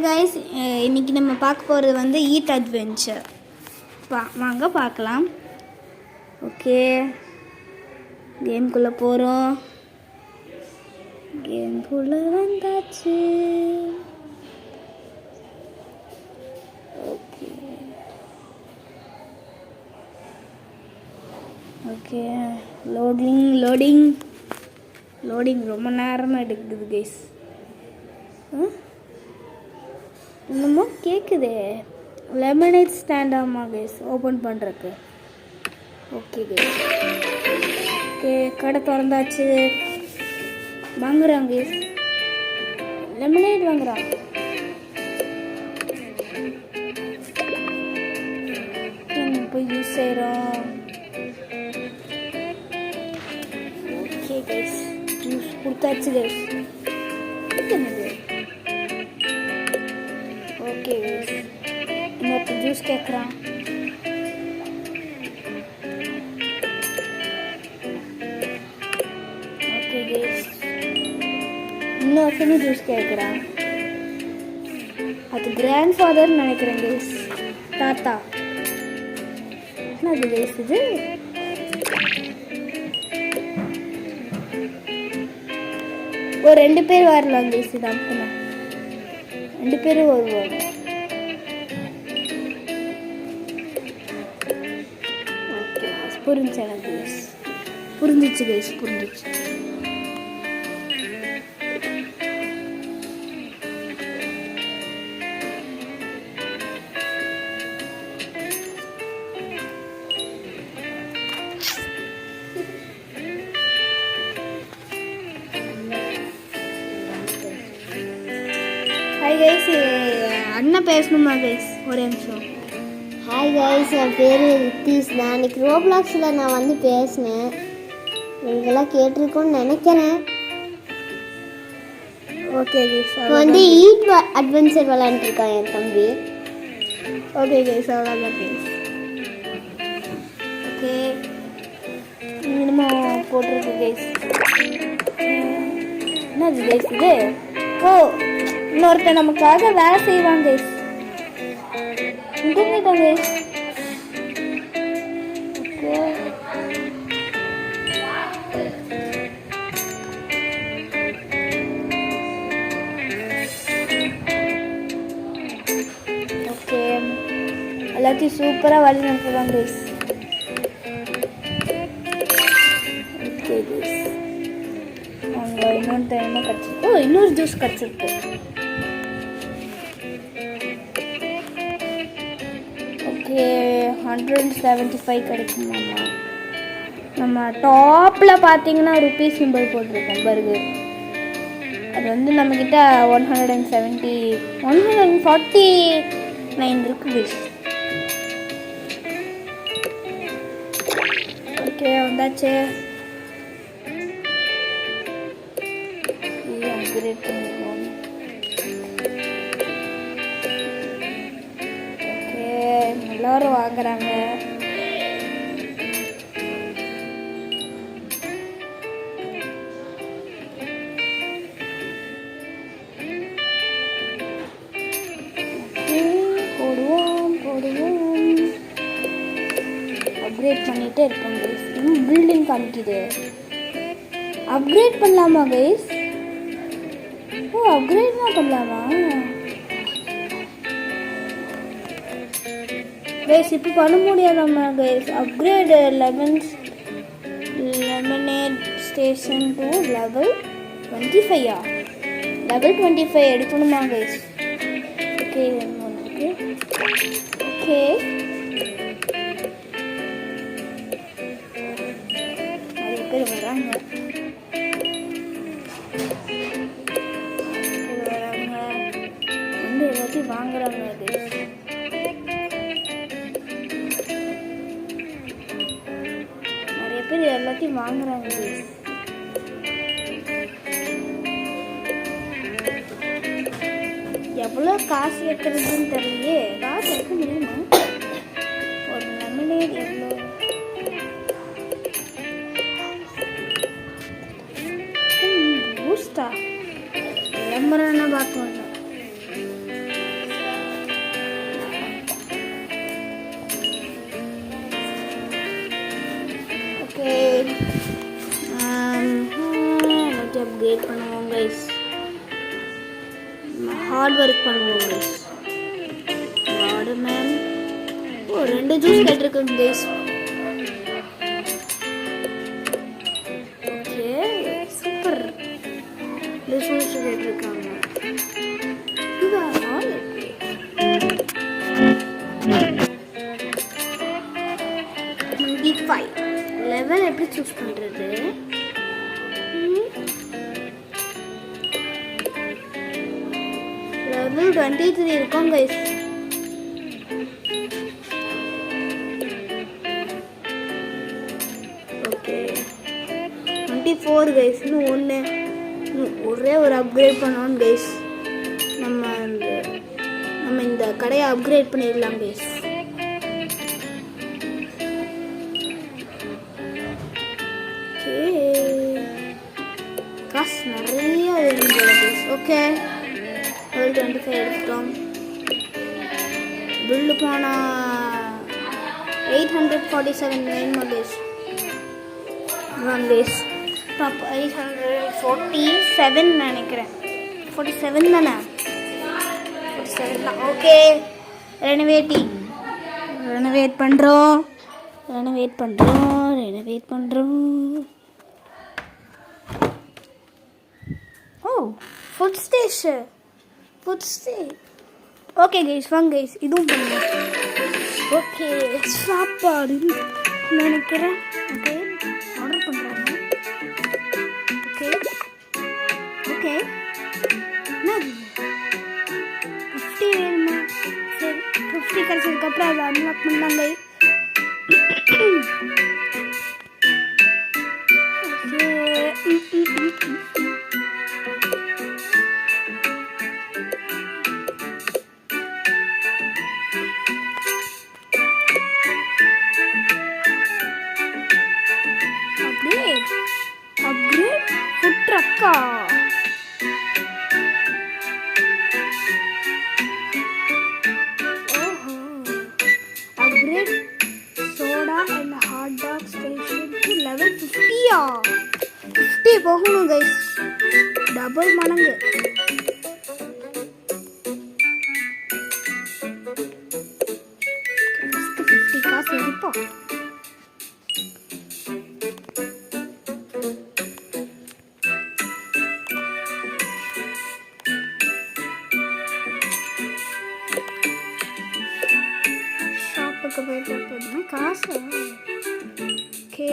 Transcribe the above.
Guys, இன்னைக்கு நம்ம பார்க்க போகிறது வந்து ஈட் அட்வென்ச்சர். வாங்க பார்க்கலாம். ஓகே, கேம்குள்ளே போகிறோம். கேம்குள்ளே வந்தாச்சு. ஓகே ஓகே லோடிங் ரொம்ப நேரமாக எடுக்குது கைஸ். என்னமோ கேட்குதே. லெமனேட் ஸ்டாண்ட் ஆமா கைஸ், ஓப்பன் பண்ணுறக்கு. ஓகே கைஸ், ஓகே கடை திறந்தாச்சு. வாங்குறான் கைஸ், லெமனேட் வாங்குறான். போய் யூஸ் செய்கிறோம். ஓகே கைஸ், ஜூஸ் கொடுத்தாச்சு கைஸ். என்னது? ஓகே கைஸ், இன்னொரு ஜூஸ் கேட்குறான். ஓகே கைஸ், இன்னொருத்தனும் ஜூஸ் கேட்குறான். அது கிராண்ட் ஃபாதர்னு நினைக்கிறேன் கைஸ், தாத்தா. என்னது கைஸ் இது? ஒரு 2 பேர் வரலாம் கைஸ். இது அப்புறமா 2 பேரும் வருவாங்க. ஓகே, புரிஞ்சு எனக்கு கைஸ், புரிஞ்சிச்சு கைஸ், புரிஞ்சிச்சு. ஹாய் கைஸ், அண்ணா பேசணுமா கைஸ்? ஒரே நிமிஷம். ஹாய் கைஸ், என் பேர் ரித்தீஷ். நான் இன்னைக்கு ரோப்ளாக்ஸில் நான் வந்து பேசினேன். நீங்களாம் கேட்டிருக்கோன்னு நினைக்கிறேன். ஓகே கைஸ், இப்போ வந்து ஈட் அட்வென்ச்சர் விளாண்டுருக்கான் என் தம்பி. ஓகே கைஸ், அவ்வளோதான் கைஸ். ஓகே, இன்னமும் போட்டிருக்கு கைஸ். என்னது கைஸ் இது? ஓ, இன்னொருத்தர் நமக்காக வேலை செய்வாங்க கைஸ். தூங்கிட்டோம் கைஸ். ஓகே, எல்லாத்தையும் சூப்பராக வழி நடத்துவாங்க கைஸ். ஓகே கைஸ், அவங்க இன்னொரு டைமாக கிடச்சிருக்கு. ஓ, இன்னொரு ஜூஸ் கிடச்சிருக்கு. ஓகே, 175 கிடைக்குமாம்மா. நம்ம டாப்பில் பார்த்தீங்கன்னா ருபீஸ் சிம்பிள் போட்டிருக்கோம் பர்கர். அது வந்து நம்மக்கிட்ட 149 இருக்குது. ஓகே, வந்தாச்சு. அப்கிரேட் பண்ணிடுவோம். ஓகே, எல்லாரும் வாங்குறாங்க. போடுவோம். அப்கிரேட் பண்ணிட்டே இருக்கோம் கைஸ். இன்னும் பில்டிங் காமிக்குது. அப்கிரேட் பண்ணலாமா கைஸ்? ஓ, அப்கிரேட்லாம் பண்ணலாமா கைஸ்? இப்போ பண்ண முடியாதாம்மா guys. Upgrade lemonade station to level 25. Level 25 எடுக்கணுமா கைஸ்? ஓகே ஓகே ஓகே, நிறைய பேர் வராங்க. வந்து எல்லாத்தையும் வாங்குறாங்க கைஸ். நிறைய பேர் எல்லாத்தையும் வாங்குறாங்க கைஸ். எவ்வளோ காசு வைக்கிறதுன்னு தெரியலையே. காசு வைக்க முடியுமா? ஒரு லெமனேட் எவ்வளோ? பூஸ்டா லெமனான பார்க்க வேண்டாம். பண்ணுவோம் கைஸ். ஹார்ட் ஒர்க் பண்ணுவோம் கைஸ். வாட்டர்மெலன். ஓ 2 ஜூஸ் கேட்டிருக்கோம் கைஸ். Okay super. 2 ஜூஸ் கேட்டிருக்காங்க. இது ஆல் 25 லெவல் எப்படி சூஸ் பண்றது? லெவல் 23 இருக்கும் கைஸ். Okay 24 guys. இன்னும் ஒரே ஒரு அப்கிரேட் பண்ணணும் கைஸ். நம்ம இந்த கடையை அப்கிரேட் பண்ணிடலாம் கைஸ். காசு நிறைய வேணும் போல கைஸ். ஓகே லெவல் 25 எடுத்துட்டோம். பில்லு போனால் 847 வேணுமா கைஸ்? கைஸ் பாப்பா 847 நினைக்கிறேன். 47 தானே? 47 தான். ஓகே ரெனோவேட் பண்ணுறோம். ஓ ஃபுட் ஸ்டே. ஓகே கைஸ் வாங்க கைஸ் இதுவும் பண்ணுவோம். ஓகே சாப்பாடு நினைக்கிறேன். ஓகே ஆர்டர் பண்ணுறாங்க. ஓகே என்ன 50 வேணுமா? சரி 50 கிடைச்சதுக்கப்புறம் அதை அன்லாக் பண்ணாங்க. அப்கிரேட் ஃபுட் ட்ரக்கா? ஓஹோ upgrade soda and hot dog station to level 50யா? 50 போகணும் கைஸ். டபுள் மடங்கு. ஃபஸ்ட்டு 50 காசு எடுப்போம். ஷாப்புக்கு போயிட்டு போதுமா காசு? ஓகே